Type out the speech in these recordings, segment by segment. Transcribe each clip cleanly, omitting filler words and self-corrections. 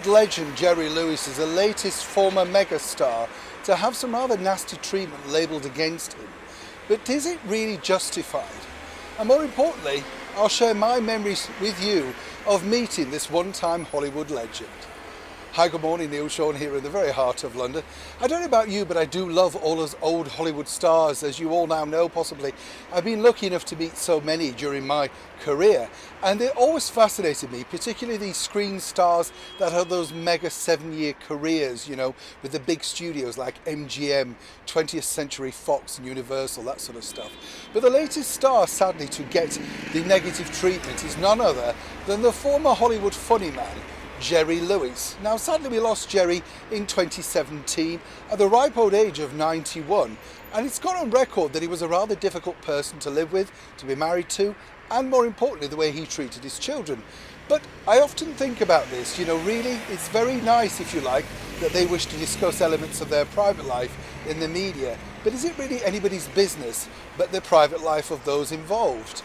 legend Jerry Lewis is the latest former megastar to have some rather nasty treatment labelled against him. But is it really justified? And more importantly, I'll share my memories with you of meeting this one-time Hollywood legend. Hi, good morning, Neil Sean here in the very heart of London. I don't know about you, but I do love all those old Hollywood stars. As you all now know, possibly, I've been lucky enough to meet so many during my career, and they always fascinated me, particularly these screen stars that have those mega 7-year careers, you know, with the big studios like MGM, 20th Century Fox and Universal, that sort of stuff. But the latest star, sadly, to get the negative treatment is none other than the former Hollywood funny man, Jerry Lewis. Now, sadly, we lost Jerry in 2017 at the ripe old age of 91, and it's gone on record that he was a rather difficult person to live with, to be married to, and more importantly, the way he treated his children. But I often think about this, you know, really, it's very nice, if you like, that they wish to discuss elements of their private life in the media, but is it really anybody's business but the private life of those involved?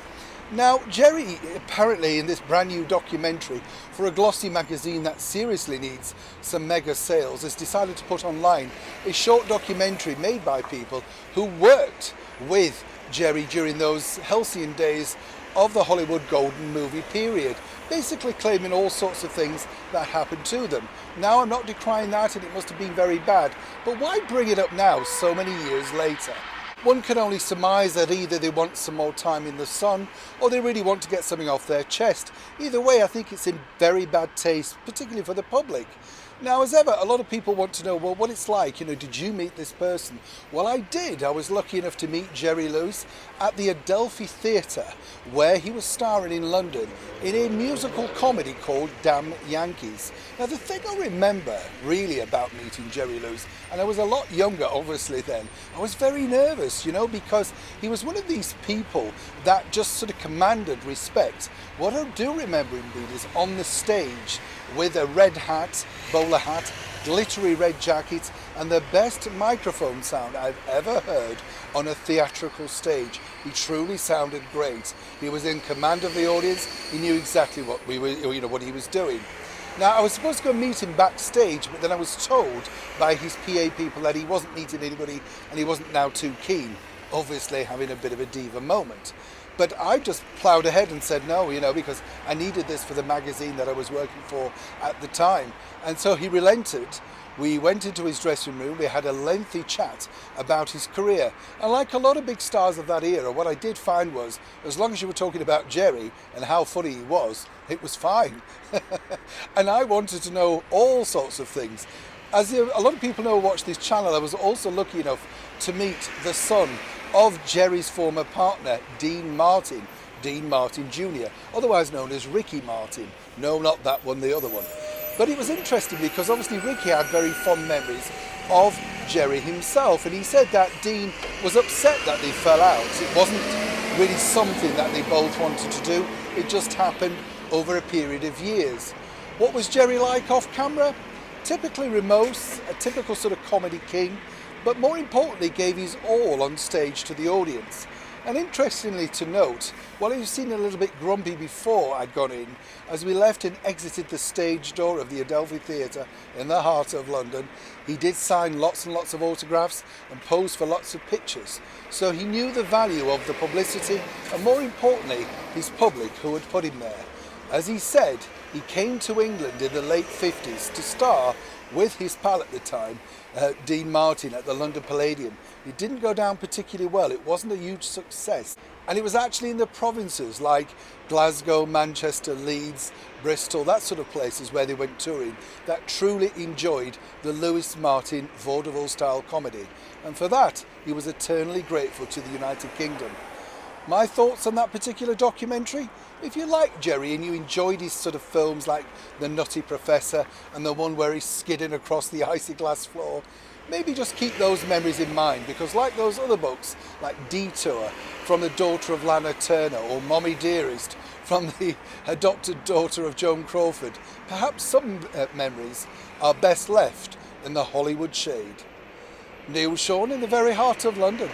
Now, Jerry, apparently in this brand new documentary for a glossy magazine that seriously needs some mega sales, has decided to put online a short documentary made by people who worked with Jerry during those halcyon days of the Hollywood golden movie period, basically claiming all sorts of things that happened to them. Now, I'm not decrying that, and it must have been very bad, but why bring it up now so many years later? One can only surmise that either they want some more time in the sun or they really want to get something off their chest. Either way, I think it's in very bad taste, particularly for the public. Now, as ever, a lot of people want to know, well, what it's like, you know, did you meet this person? Well, I did. I was lucky enough to meet Jerry Lewis at the Adelphi Theatre, where he was starring in London in a musical comedy called Damn Yankees. Now, the thing I remember really about meeting Jerry Lewis, and I was a lot younger, obviously, then, I was very nervous, you know, because he was one of these people that just sort of commanded respect. What I do remember him being is on the stage with a red hat, bowler hat, glittery red jacket, and the best microphone sound I've ever heard on a theatrical stage. He truly sounded great. He was in command of the audience. He knew exactly what what he was doing. Now, I was supposed to go meet him backstage, but then I was told by his PA people that he wasn't meeting anybody and he wasn't now too keen, obviously having a bit of a diva moment. But I just ploughed ahead and said no, you know, because I needed this for the magazine that I was working for at the time. And so he relented. We went into his dressing room, we had a lengthy chat about his career. And like a lot of big stars of that era, what I did find was, as long as you were talking about Jerry and how funny he was, it was fine. And I wanted to know all sorts of things. As a lot of people know who watch this channel, I was also lucky enough to meet the son of Jerry's former partner, Dean Martin Jr., otherwise known as Ricky Martin. No, not that one, the other one. But it was interesting because obviously Ricky had very fond memories of Jerry himself, and he said that Dean was upset that they fell out. It wasn't really something that they both wanted to do, it just happened over a period of years. What was Jerry like off camera? Typically remote, a typical sort of comedy king, but more importantly gave his all on stage to the audience. And interestingly to note, while he was seen a little bit grumpy before I'd gone in, as we left and exited the stage door of the Adelphi Theatre in the heart of London, he did sign lots and lots of autographs and pose for lots of pictures. So he knew the value of the publicity and, more importantly, his public who had put him there. As he said, he came to England in the late 50s to star with his pal at the time, Dean Martin, at the London Palladium. It didn't go down particularly well. It wasn't a huge success. And it was actually in the provinces like Glasgow, Manchester, Leeds, Bristol, that sort of places where they went touring, that truly enjoyed the Lewis Martin vaudeville style comedy. And for that, he was eternally grateful to the United Kingdom. My thoughts on that particular documentary? If you like Jerry and you enjoyed his sort of films like The Nutty Professor and the one where he's skidding across the icy glass floor, maybe just keep those memories in mind, because like those other books, like Detour from the daughter of Lana Turner or Mommy Dearest from the adopted daughter of Joan Crawford, perhaps some memories are best left in the Hollywood shade. Neil Sean in the very heart of London.